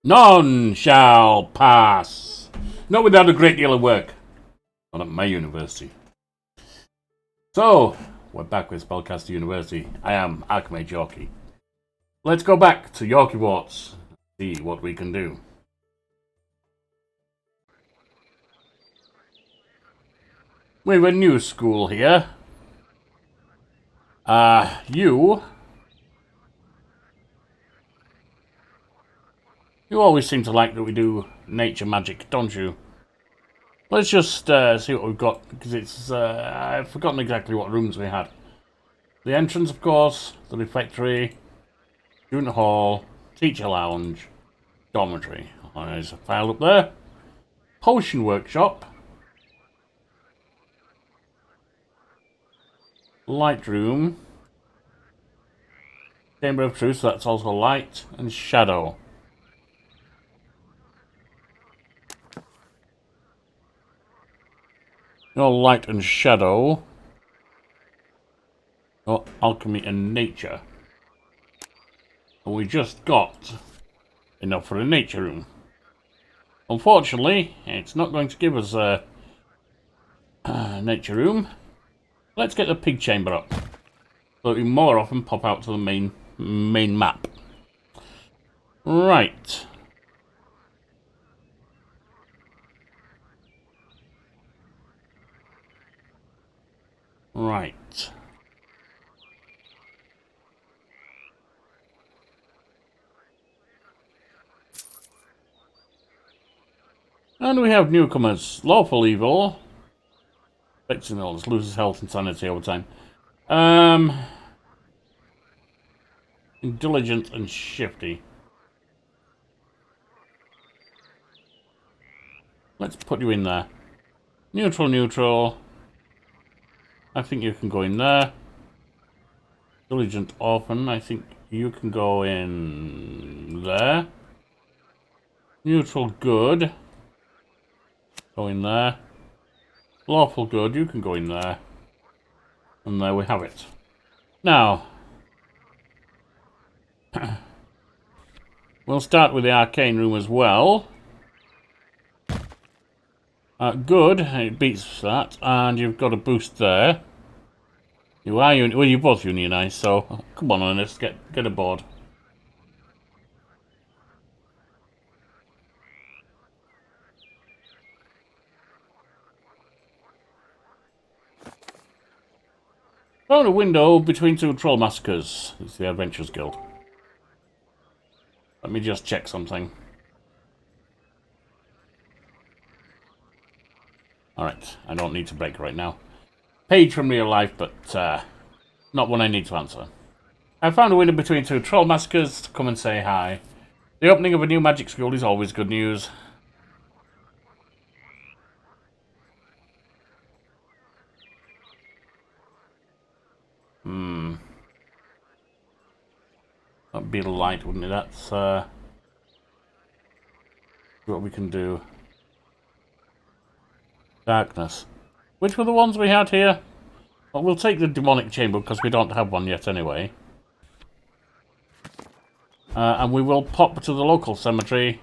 None shall pass. Not without a great deal of work. Not at my university. So, we're back with Spellcaster University. I am Archmage Yorkie. Let's go back to Yorkiewarts. See what we can do. We have a new school here. You always seem to like that we do nature magic, don't you? Let's just see what we've got, because it's I've forgotten exactly what rooms we had. The entrance, of course, the refectory, student hall, teacher lounge, dormitory. There's a file up there. Potion workshop. Light room. Chamber of truth, so that's also light. And shadow. No light and shadow. No alchemy and nature. And we just got enough for a nature room. Unfortunately, it's not going to give us a nature room. Let's get the pig chamber up, so we more often pop out to the main map. Right. Right. And we have newcomers. Lawful evil. Fixing illness, loses health and sanity over time. Diligent and shifty. Let's put you in there. Neutral, neutral. I think you can go in there. Diligent orphan, I think you can go in there. Neutral good. Go in there. Lawful good, you can go in there. And there we have it. Now, we'll start with the arcane room as well. Good, it beats that, and you've got a boost there. You are well, you're both unionised, so come on, let's get aboard. Found a window between two troll massacres. It's the Adventurers Guild. Let me just check something. Alright, I don't need to break right now. Page from real life, but not one I need to answer. I found a window between two troll massacres to come and say hi. The opening of a new magic school is always good news. That'd be light, wouldn't it? That's what we can do. Darkness. Which were the ones we had here? Well, we'll take the demonic chamber because we don't have one yet anyway. And we will pop to the local cemetery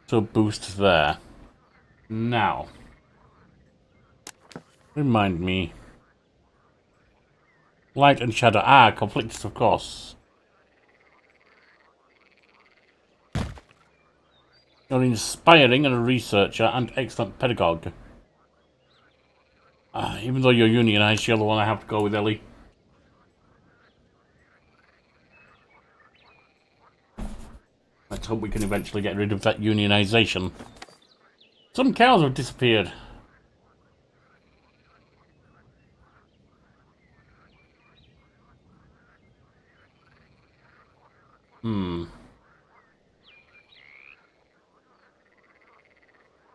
to boost there. Now, remind me. Light and shadow. Conflicts, of course. You're inspiring and a researcher and excellent pedagogue. Even though you're unionised, you're the one I have to go with, Ellie. Let's hope we can eventually get rid of that unionisation. Some cows have disappeared.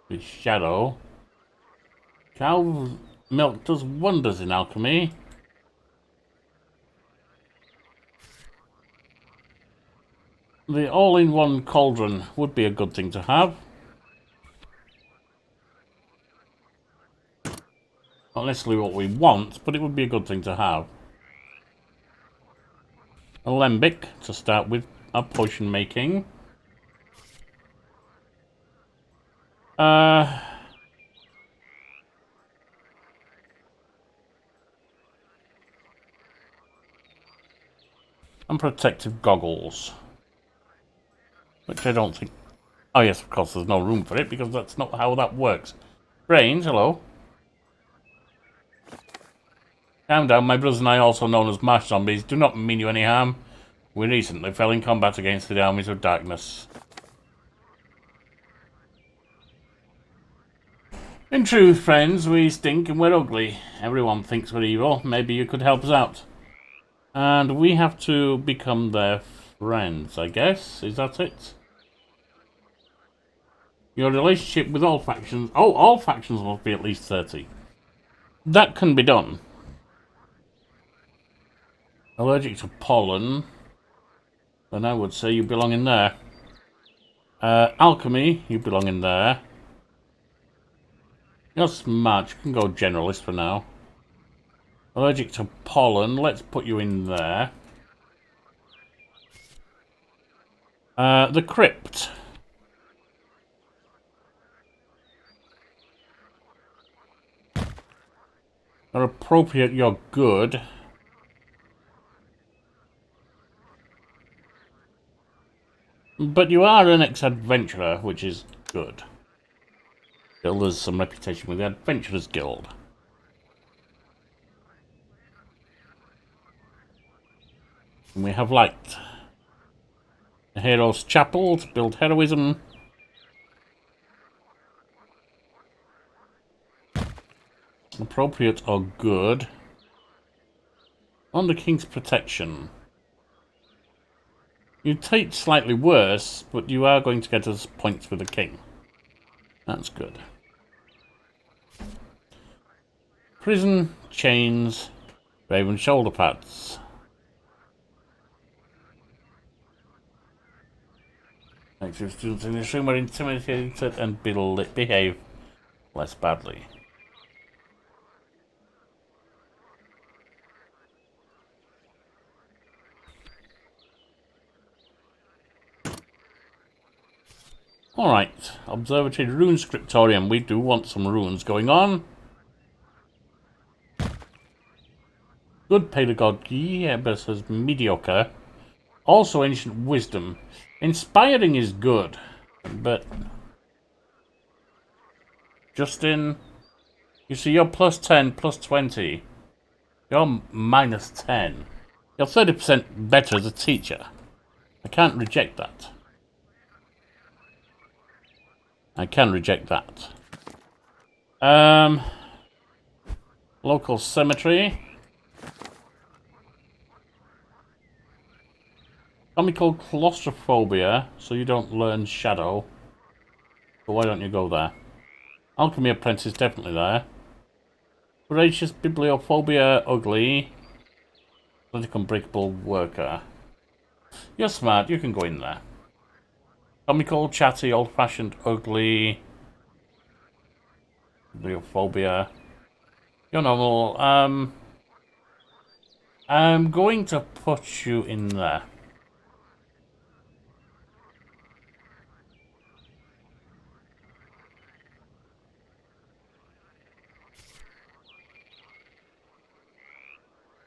The shadow. Cow milk does wonders in alchemy. The all-in-one cauldron would be a good thing to have. Not necessarily what we want, but it would be a good thing to have. Alembic to start with. our potion making. And protective goggles. Which I don't think... Oh yes, of course, there's no room for it, because that's not how that works. Brains, hello. Calm down, my brothers and I, also known as Marsh zombies, do not mean you any harm. We recently fell in combat against the armies of darkness. In truth, friends, we stink and we're ugly. Everyone thinks we're evil. Maybe you could help us out. And we have to become their friends, I guess. Is that it? Your relationship with all factions... Oh, all factions must be at least 30. That can be done. Allergic to pollen. Then I would say you belong in there. Alchemy, you belong in there. You're smart, you can go generalist for now. Allergic to pollen, let's put you in there. The crypt. You're appropriate, you're good. But you are an ex-adventurer, which is good. Still, there's some reputation with the Adventurers Guild. And we have light. The Hero's Chapel to build heroism. Appropriate or good. On the King's protection. You take slightly worse, but you are going to get us points with the King. That's good. Prison, chains, raven shoulder pads. Active students in this room are intimidated and behave less badly. Alright, Observatory Rune Scriptorium. We do want some runes going on. Good pedagogy versus mediocre. Also ancient wisdom. Inspiring is good, but... Justin, you see you're plus 10, plus 20. You're minus 10. You're 30% better as a teacher. I can't reject that. I can reject that. Local cemetery. Comical claustrophobia, so you don't learn shadow. But why don't you go there? Alchemy apprentice definitely there. Voracious bibliophobia, ugly. Athletic unbreakable worker. You're smart, you can go in there. Comical, chatty, old-fashioned, ugly. Bibliophobia. You're normal. I'm going to put you in there.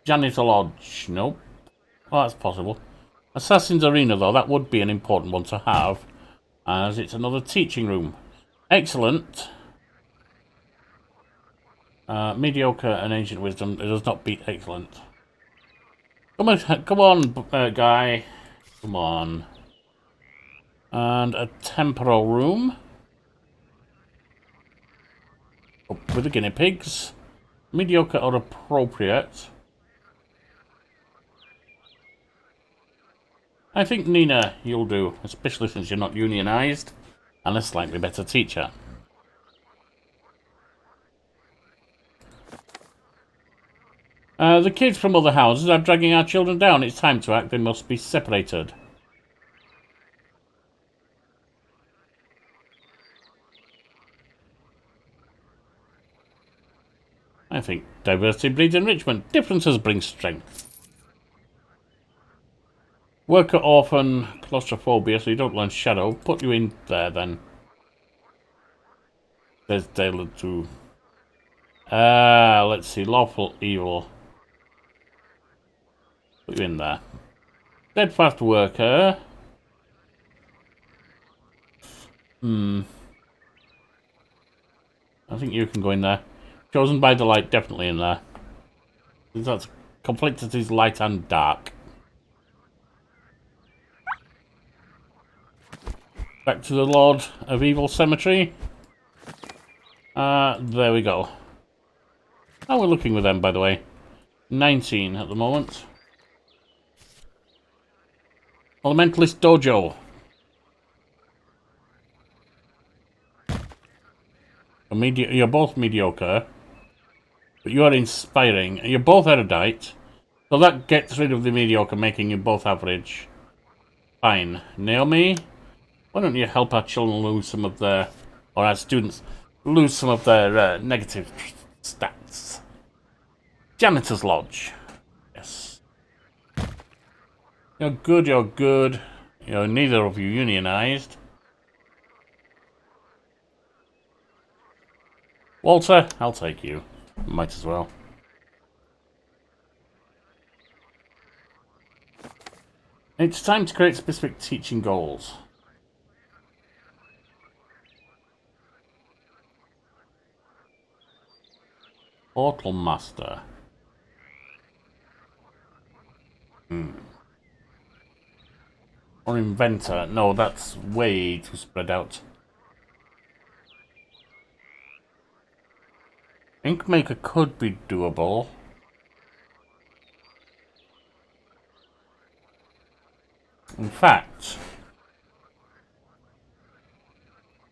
Janitor Lodge. Nope. Well, that's possible. Assassin's Arena, though, that would be an important one to have, as it's another teaching room. Excellent. Mediocre and ancient wisdom. It does not beat excellent. Come on, guy. Come on. And a temporal room. Up with the guinea pigs. Mediocre or appropriate. I think, Nina, you'll do, especially since you're not unionized and a slightly better teacher. The kids from other houses are dragging our children down. It's time to act. They must be separated. I think diversity breeds enrichment. Differences bring strength. Worker orphan, claustrophobia, so you don't learn shadow. Put you in there then. There's Dale too. Let's see, lawful evil. Put you in there. Steadfast worker. I think you can go in there. Chosen by the light, definitely in there. That's complexities light and dark. Back to the Lord of Evil Cemetery. There we go. How we're looking with them, by the way. 19 at the moment. Elementalist Dojo. You're both mediocre, but you are inspiring. You're both erudite, so that gets rid of the mediocre, making you both average. Fine. Naomi, why don't you help our children lose some of their, or our students lose some of their negative stats? Janitor's Lodge. Yes. You're good, you're good. You're neither of you unionized. Walter, I'll take you. Might as well. It's time to create specific teaching goals. Portal Master. Or Inventor. No, that's way too spread out. Inkmaker could be doable. In fact,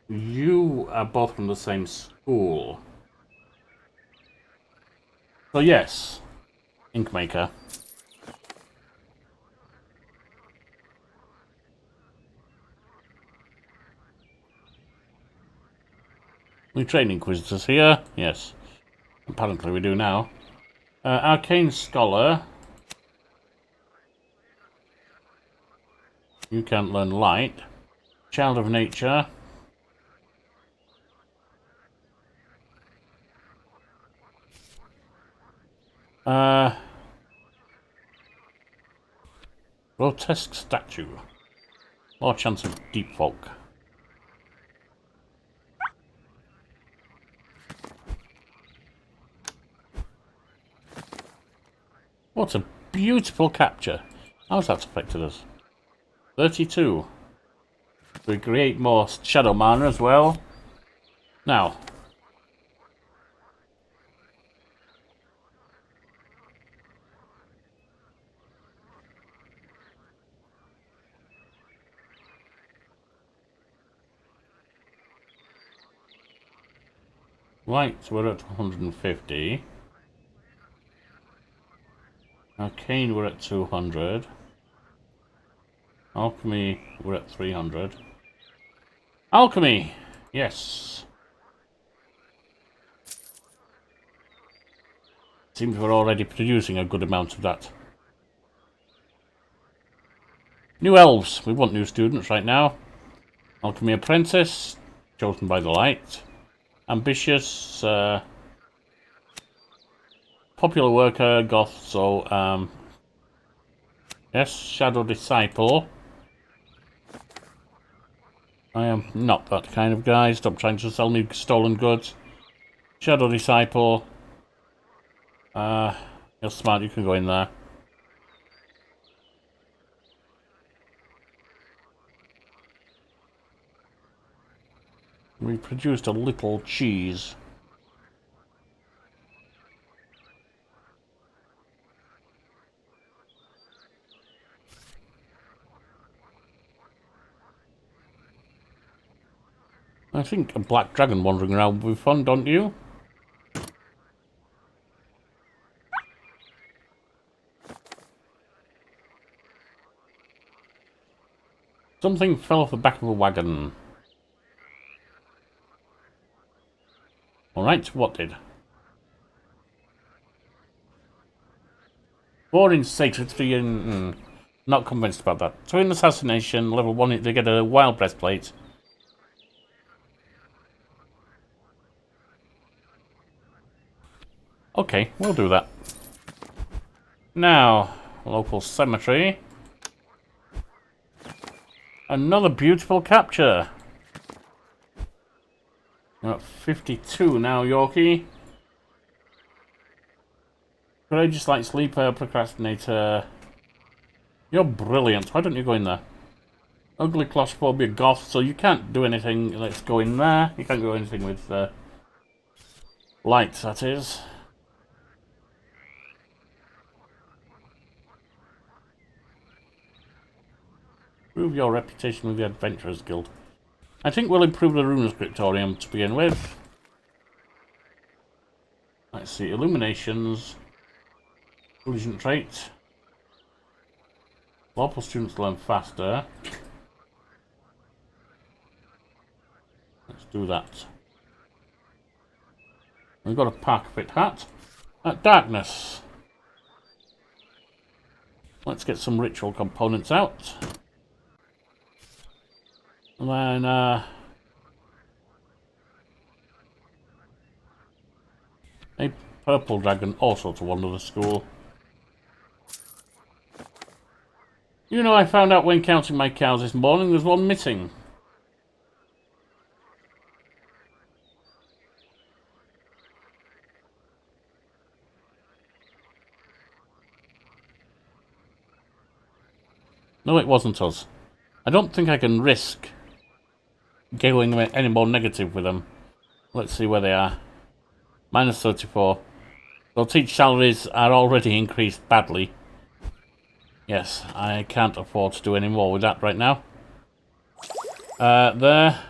you are both from the same school. So yes, Inkmaker. We train Inquisitors here. Yes. Apparently we do now. Arcane Scholar. You can't learn light. Child of Nature. Grotesque Statue. More chance of Deep Folk. What a beautiful capture. How's that affected us? 32. We create more Shadow Mana as well. Now. Right, so we're at 150. Arcane, we're at 200. Alchemy, we're at 300. Alchemy! Yes. Seems we're already producing a good amount of that. New elves. We want new students right now. Alchemy apprentice. Chosen by the light. Ambitious. Popular worker. Goth. So, yes. Shadow disciple. I am not that kind of guy. Stop trying to sell me stolen goods. Shadow disciple. You're smart. You can go in there. We produced a little cheese. I think a black dragon wandering around would be fun, don't you? Something fell off the back of a wagon. Alright, what did? 4 in sacred, 3 in... Not convinced about that. So in assassination, level 1, they get a wild breastplate. Okay, we'll do that. Now, local cemetery. Another beautiful capture. We're at 52 now, Yorkie. Courageous light sleeper, procrastinator. You're brilliant. Why don't you go in there? Ugly claustrophobia goth, so you can't do anything. Let's go in there. You can't do anything with light, that is. Improve your reputation with the Adventurers Guild. I think we'll improve the Rune Scriptorium to begin with. Let's see, Illuminations. Intelligent trait. Local students learn faster. Let's do that. We've got a park fit hat. Darkness. Let's get some ritual components out. And then, a purple dragon also to wander the school. You know, I found out when counting my cows this morning, there's one missing. No, it wasn't us. I don't think I can risk going any more negative with them. Let's see where they are. Minus 34. So teach salaries are already increased badly. Yes, I can't afford to do any more with that right now. There,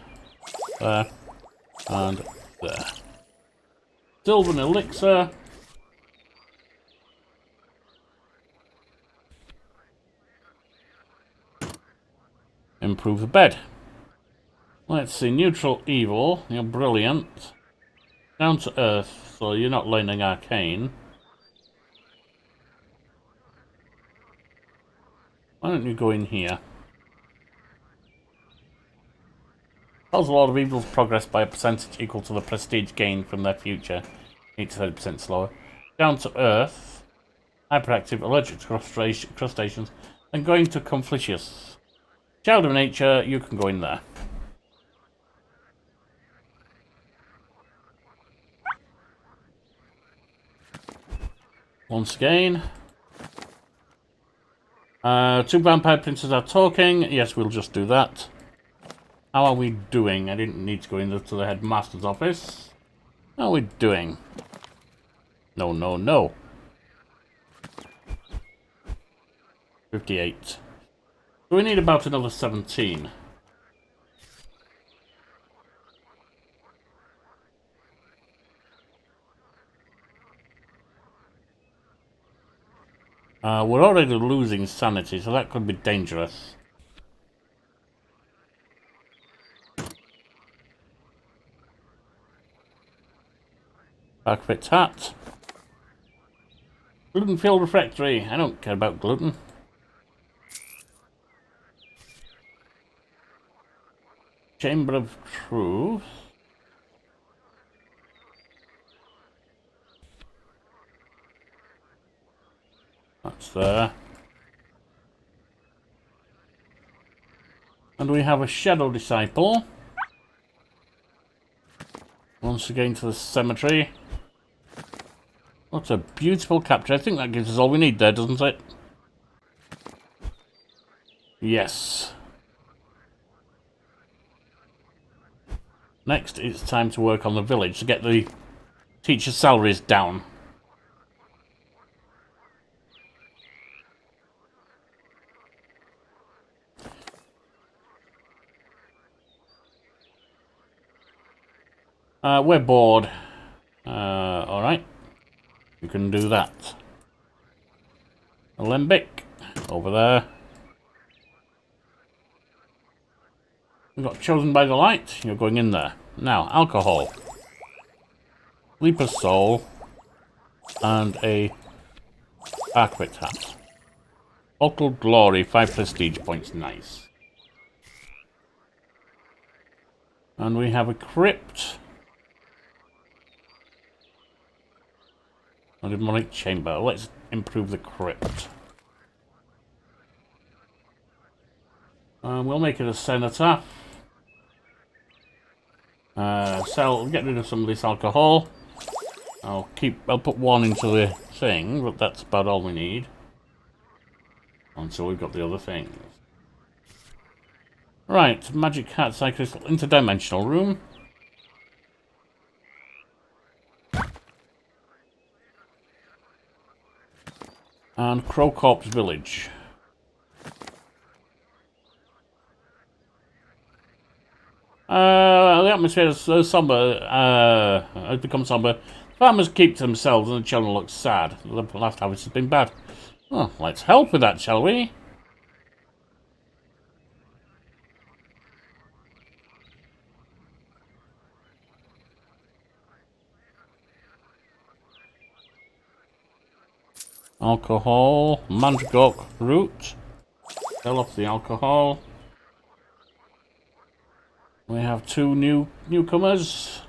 and there. Sylvan elixir. Improve the bed. Let's see, neutral evil. You're brilliant. Down to earth, so you're not learning arcane. Why don't you go in here? Cause a lot of evils progress by a percentage equal to the prestige gained from their future. 8 to 30% slower. Down to earth. Hyperactive, allergic to crustaceans. And going to Conflicius. Child of nature, you can go in there. Once again. 2 vampire princes are talking. Yes, we'll just do that. How are we doing? I didn't need to go into the headmaster's office. How are we doing? No, no, no. 58. So we need about another 17. We're already losing sanity, so that could be dangerous. Park-fit hat. Gluten-filled refractory. I don't care about gluten. Chamber of Truth. That's there. And we have a Shadow Disciple. Once again to the cemetery. What a beautiful capture. I think that gives us all we need there, doesn't it? Yes. Next, it's time to work on the village to get the teacher salaries down. We're bored. Alright. You can do that. Alembic. Over there. We got chosen by the light. You're going in there. Now, alcohol. Sleeper's soul. And a Archmage hat. Bottled Glory, 5 prestige points. Nice. And we have a crypt. A demonic chamber. Let's improve the crypt. We'll make it a cenotaph. Get rid of some of this alcohol. I'll put one into the thing, but that's about all we need. Until we've got the other things. Right, magic hat, cyclist, interdimensional room. And Crowcorp's village. The atmosphere is so somber, has become somber. Farmers keep to themselves and the children look sad. The last harvest has been bad. Well, let's help with that, shall we? Alcohol, mandragora root. Sell off the alcohol. We have 2 newcomers.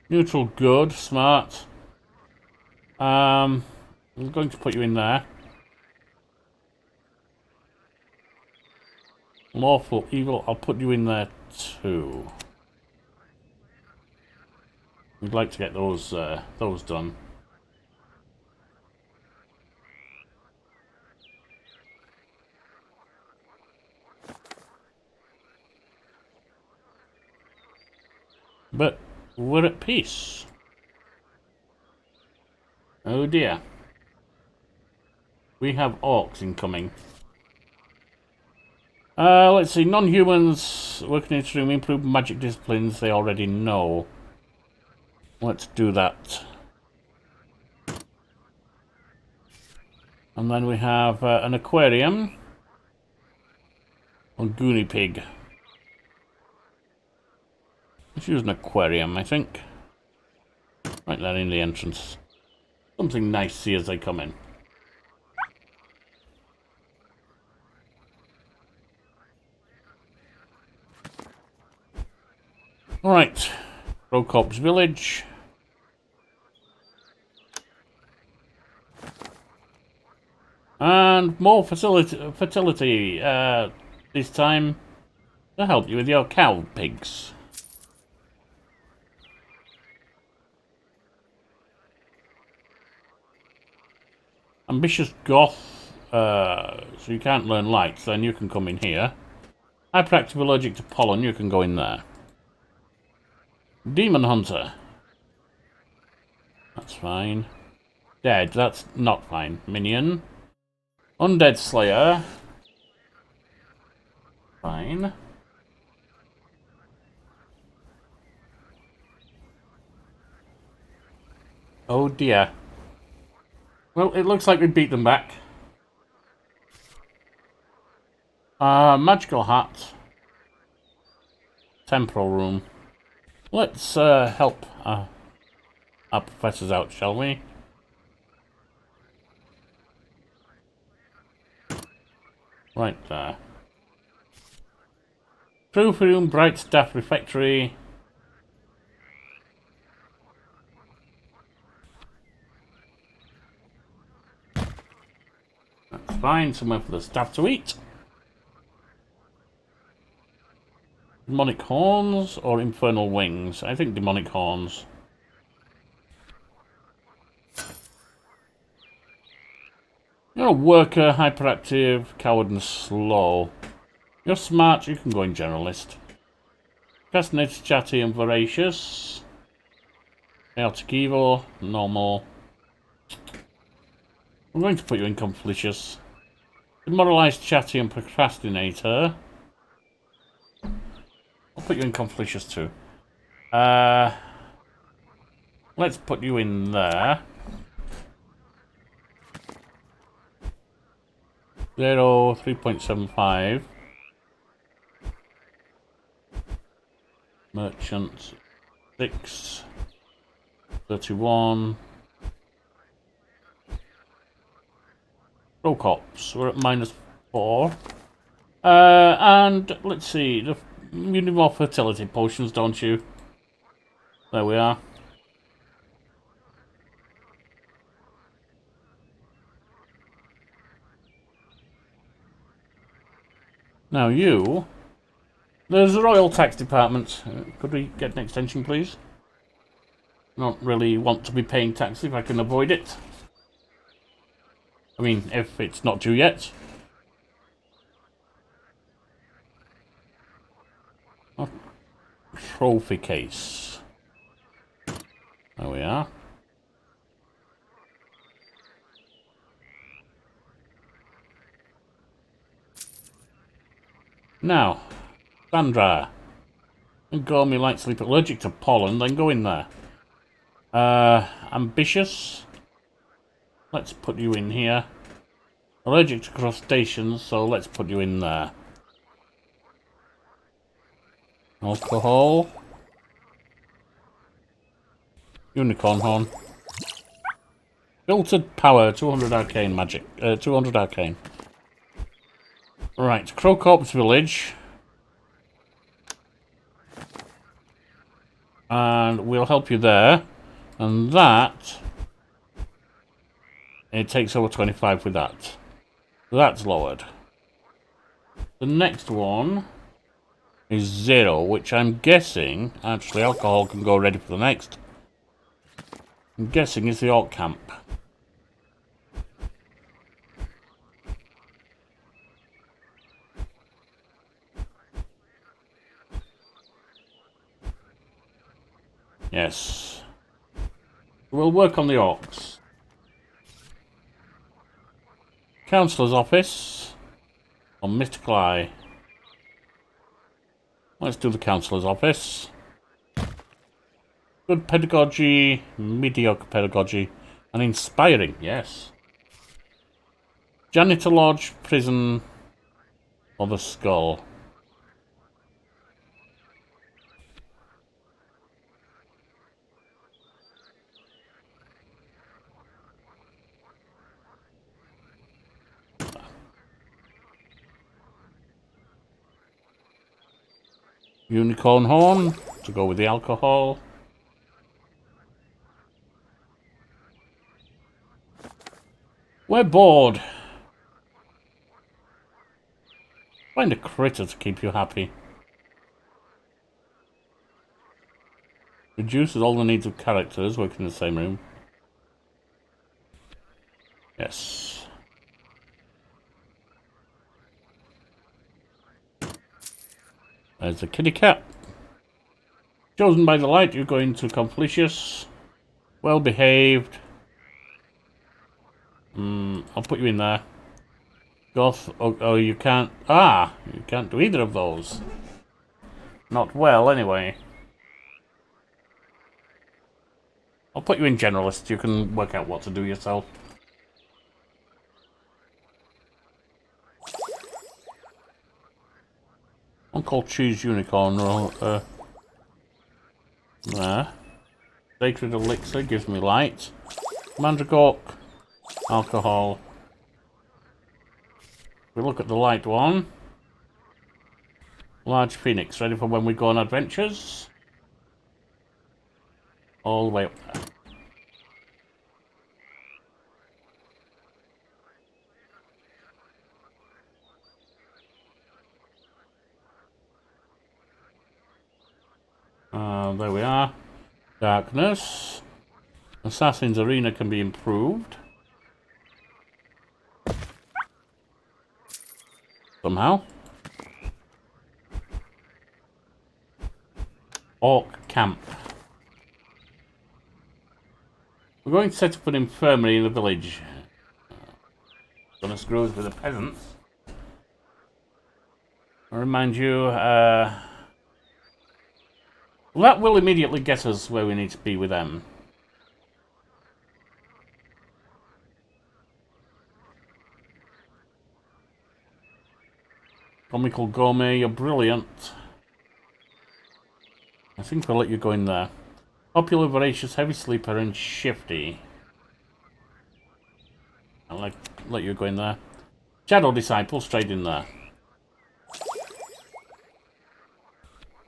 Neutral, good, smart. I'm going to put you in there. Lawful, evil, I'll put you in there too. We'd like to get those done. But we're at peace. Oh dear. We have orcs incoming. Let's see. Non-humans working in extreme improved magic disciplines they already know. Let's do that. And then we have an aquarium. A goony pig. Let's use an aquarium, I think. Right there in the entrance. Something nice to see as they come in. Alright. Crowcorp's village. And more fertility this time to help you with your cow pigs. Ambitious Goth, so you can't learn lights, then you can come in here. Hyperactive allergic to pollen, you can go in there. Demon Hunter. That's fine. Dead, that's not fine. Minion. Undead Slayer. Fine. Oh dear. Well, it looks like we beat them back. Magical hat. Temporal room. Let's help our professors out, shall we? Right there. Proof room, bright staff refectory. That's fine, somewhere for the staff to eat. Demonic horns or infernal wings? I think demonic horns. You're a worker, hyperactive, coward and slow. You're smart, you can go in generalist. Fascinated, chatty and voracious. Chaotic evil, normal. I'm going to put you in Conflicious. Demoralized, chatty and procrastinator. I'll put you in Conflicious too. Let's put you in there. 0, 3.75. Merchant 6, 31. Procops, we're at -4. And let's see, you need more fertility potions, don't you? There we are. Now you... There's a Royal Tax Department. Could we get an extension, please? Not really want to be paying tax if I can avoid it. I mean, if it's not due yet. Oh, trophy case. There we are. Now, Sandra. And Gormy light sleep allergic to pollen, then go in there. Ambitious. Let's put you in here. Allergic to crustaceans, so let's put you in there. Alcohol. Unicorn horn. Filtered power, 200 arcane magic. 200 arcane. Right, Crowcorp's village. And we'll help you there. And that... It takes over 25 with that. That's lowered. The next one is 0, which I'm guessing... Actually, alcohol can go ready for the next. I'm guessing is the Orc camp. Yes. We'll work on the orcs. Councillor's office. On Mystical Eye. Let's do the Councillor's office. Good pedagogy, mediocre pedagogy, and inspiring, yes. Janitor Lodge, prison, or the skull. Unicorn horn to go with the alcohol. We're bored. Find a critter to keep you happy. Reduces all the needs of characters working in the same room. Yes. There's the kitty cat. Chosen by the light, you're going to Conflicius. Well behaved. I'll put you in there. Goth. Oh, you can't. Ah! You can't do either of those. Not well, anyway. I'll put you in generalist. You can work out what to do yourself. Uncle Cheese Unicorn roll. There. Sacred Elixir gives me light. Mandragork. Alcohol. We look at the light one. Large Phoenix, ready for when we go on adventures. All the way up there. There we are. Darkness. Assassin's Arena can be improved. Somehow. Orc camp. We're going to set up an infirmary in the village. Gonna screw us with the peasants. I remind you, that will immediately get us where we need to be with them. Comical Gourmet, you're brilliant. I think we'll let you go in there. Popular, voracious, heavy sleeper, and shifty. I'll let you go in there. Shadow Disciple straight in there.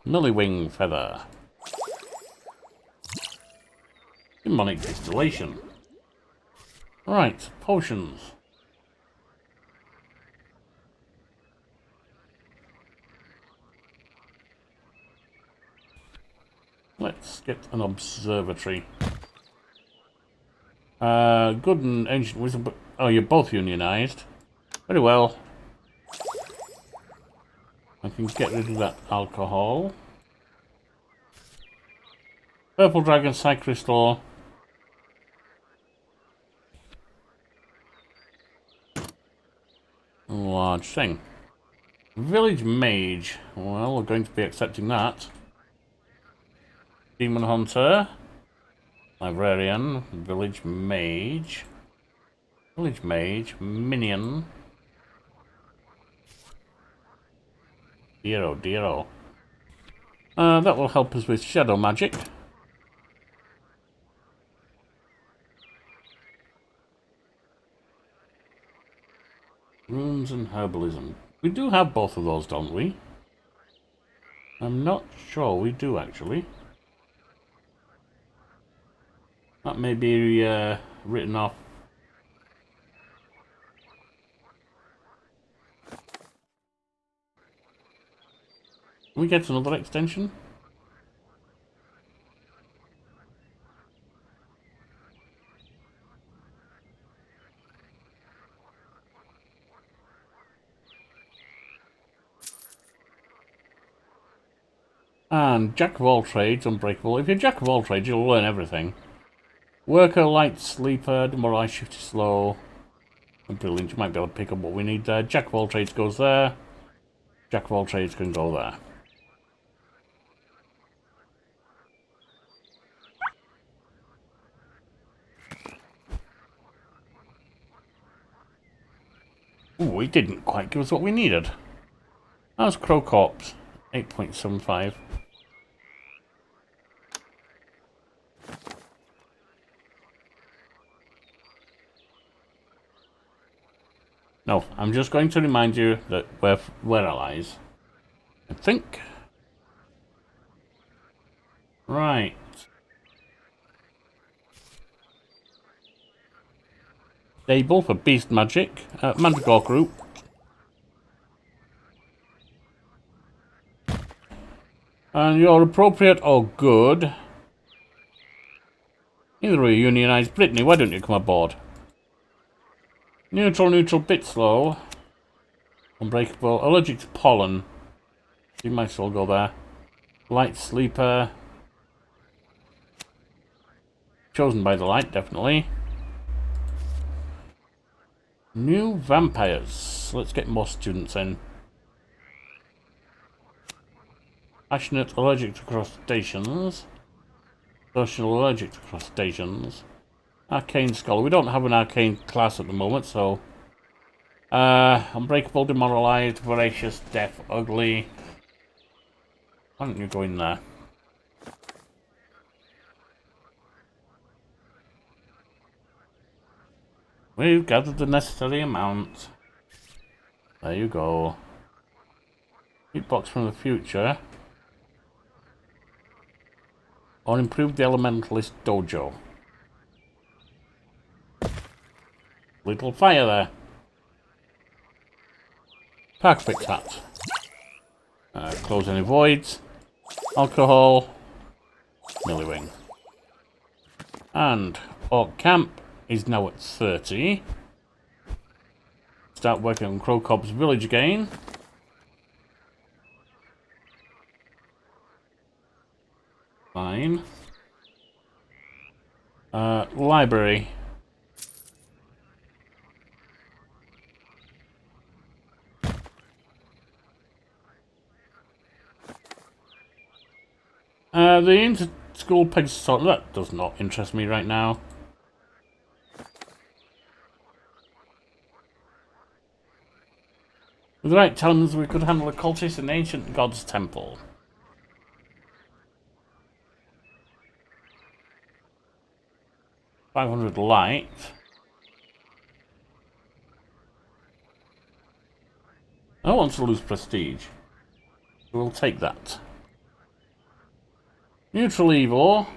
Millywing Feather. Demonic Distillation. Right, potions. Let's get an observatory. Good and ancient wisdom, but oh, you're both unionized. Very well. I can get rid of that alcohol. Purple Dragon, Psych Crystal. Large thing. Village Mage. Well, we're going to be accepting that. Demon Hunter. Librarian. Village Mage. Village Mage. Minion. Dearo, dearo. That will help us with shadow magic. Runes and herbalism. We do have both of those, don't we? I'm not sure we do, actually. That may be written off. Can we get another extension? And Jack of all trades, unbreakable. If you're Jack of all trades, you'll learn everything. Worker, light sleeper, demoralize, shift slow. Brilliant, you might be able to pick up what we need there. Jack of all trades goes there. Jack of all trades can go there. Ooh, he didn't quite give us what we needed. That was Crow Corpse. 8.75. No, I'm just going to remind you that we're allies. I think. Right. Stable for Beast Magic. Mandragore Group. And you're appropriate or good. Either way, unionized. Brittany, why don't you come aboard? Neutral, neutral, bit slow. Unbreakable. Allergic to pollen. You might as well go there. Light sleeper. Chosen by the light, definitely. New vampires. Let's get more students in. Passionate, allergic to crustaceans. Social, allergic to crustaceans. Arcane scholar. We don't have an arcane class at the moment, so... unbreakable, demoralized, voracious, deaf, ugly. Why don't you go in there? We've gathered the necessary amount. There you go. Hitbox from the future. Or improve the elementalist dojo. Little fire there. Park fix hat. Close any voids. Alcohol. Millywing. And Orc Camp is now at 30. Start working on Crow Cob's village again. Fine. Library. The inter-school pegs sort that does not interest me right now. With the right talents, we could handle a cultist in ancient god's temple. $500 light. I don't want to lose prestige. So we'll take that. Neutral evil.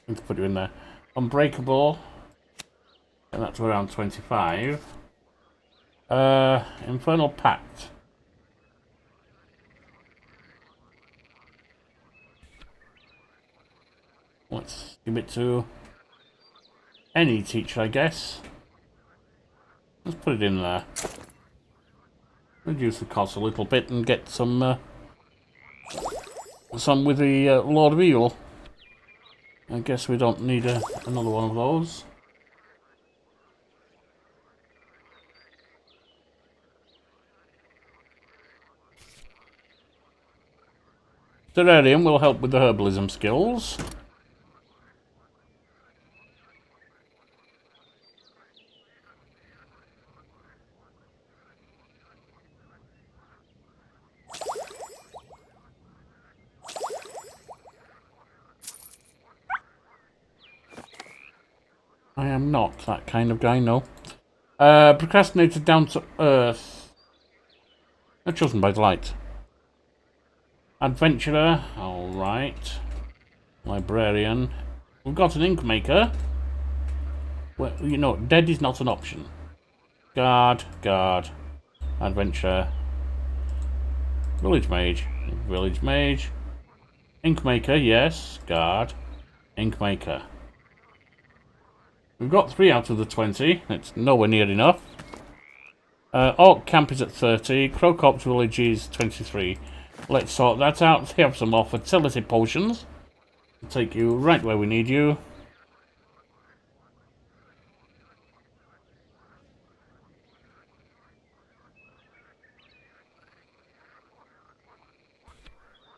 Need to put you in there. Unbreakable. And that's around 25. Infernal Pact. Let's give it to any teacher, I guess. Let's put it in there. Reduce the cost a little bit and get some with the Lord of Evil. I guess we don't need another one of those. Terrarium will help with the herbalism skills. I am not that kind of guy, no. Procrastinated down to earth. Chosen by delight. Adventurer, alright. Librarian. We've got an ink maker. Well, you know, dead is not an option. Guard. Adventurer. Village mage. Ink maker, yes. Guard. Ink maker. We've got 3 out of the 20. It's nowhere near enough. Orc camp is at 30. Crowcorp's village is 23. Let's sort that out. They have some more fertility potions. I'll take you right where we need you.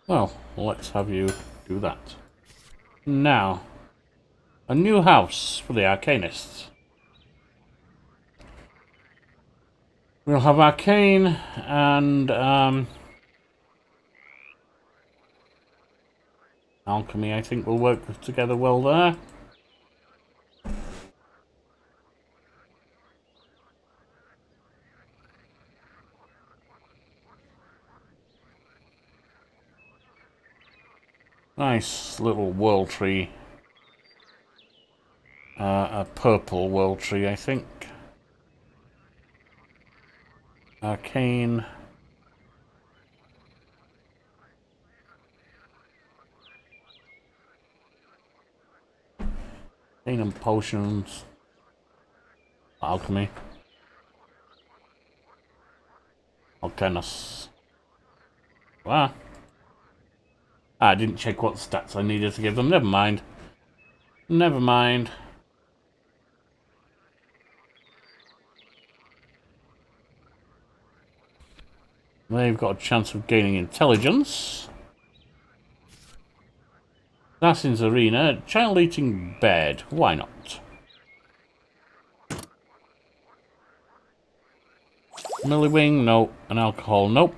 Well, let's have you do that. Now, a new house for the arcanists. We'll have arcane and alchemy, I think, will work together well there. Nice little world tree. A purple world tree, I think. Arcane. Arcane and potions. Alchemy. Alcanus. Wow. I didn't check what stats I needed to give them. Never mind. Never mind. They've got a chance of gaining intelligence. Assassin's Arena. Child eating bed. Why not? Millywing. Nope. And alcohol. Nope.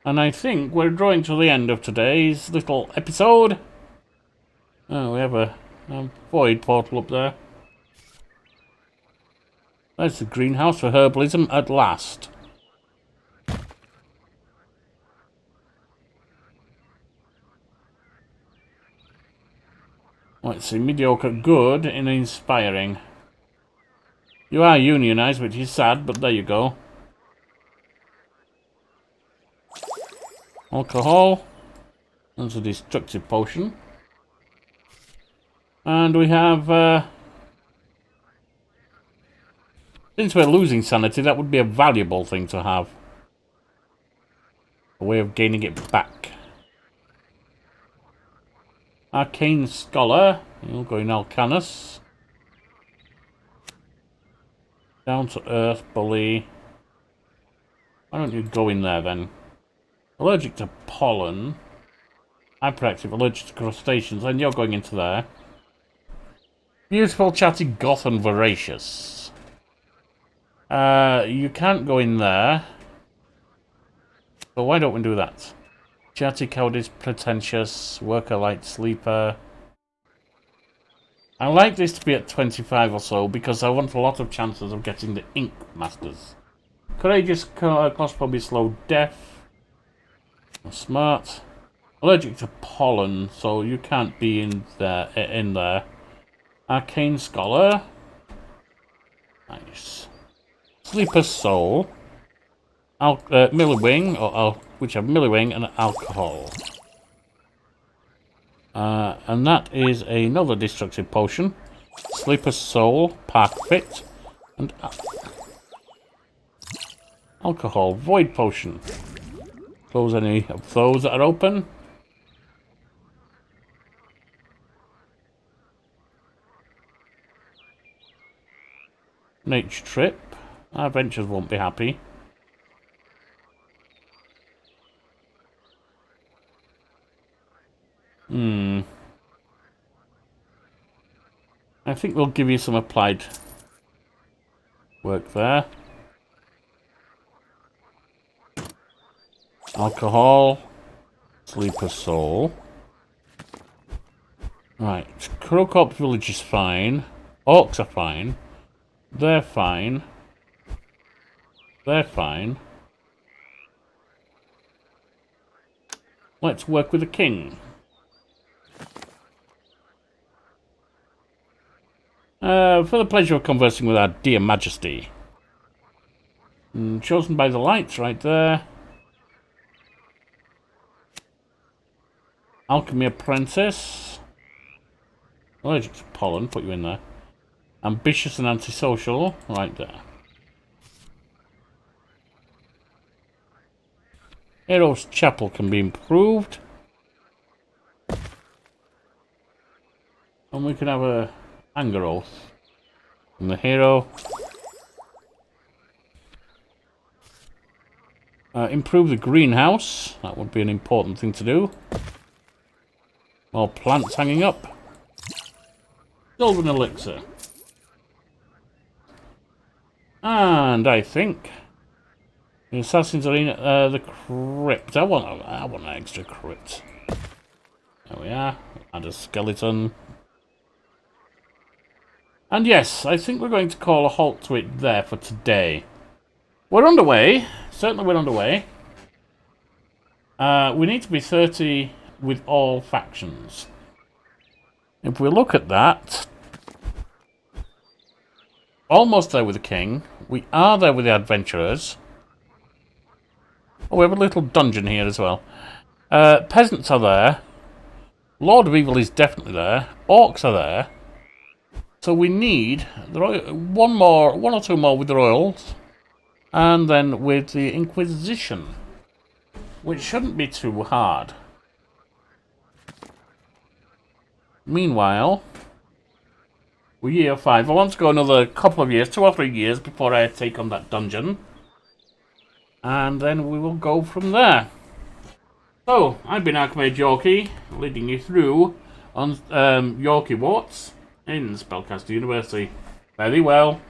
And I think we're drawing to the end of today's little episode. Oh, we have a void portal up there. There's the greenhouse for herbalism at last. Let's see, mediocre, good, and inspiring. You are unionized, which is sad, but there you go. Alcohol. That's a destructive potion. And we have... since we're losing sanity, that would be a valuable thing to have. A way of gaining it back. Arcane Scholar. You'll go in Alcanus. Down to Earth Bully. Why don't you go in there then? Allergic to pollen. Hyperactive, allergic to crustaceans, and you're going into there. Beautiful, chatty, goth, and voracious. You can't go in there. So why don't we do that? Chatty, cowardice, pretentious, worker, light sleeper. I like this to be at 25 or so because I want a lot of chances of getting the ink masters. Courageous, claustrophobic, slow, deaf, smart, allergic to pollen, so you can't be in there. Arcane scholar, nice. Sleeper soul, Millywing, or whichever, Millywing and alcohol. And that is another destructive potion. Sleeper soul, park fit, and alcohol, void potion. Close any of those that are open. Nature trip. Our adventurers won't be happy. I think we'll give you some applied work there. Alcohol. Sleeper soul. Right. Crowcorp's village is fine. Orcs are fine. They're fine. They're fine. Let's work with the king. For the pleasure of conversing with our dear majesty. Chosen by the lights right there. Alchemy apprentice. Allergic to pollen, put you in there. Ambitious and antisocial, right there. Hero's chapel can be improved. And we can have a anger oath from the hero. Improve the greenhouse. That would be an important thing to do. More plants hanging up. Golden elixir. And I think the Assassin's Arena, the crypt. I want an extra crypt. There we are. Add a skeleton. And yes, I think we're going to call a halt to it there for today. We're underway. Certainly we're underway. We need to be 30 with all factions. If we look at that, almost there with the king. We are there with the adventurers. Oh, we have a little dungeon here as well. Peasants are there. Lord of Evil is definitely there. Orcs are there. So we need one or two more with the royals, and then with the Inquisition, which shouldn't be too hard. Meanwhile, we're year 5. I want to go another couple of years, 2 or 3 years, before I take on that dungeon. And then we will go from there. So, I've been Archmage Yorkie, leading you through on Yorkiewarts in Spellcaster University. Very well.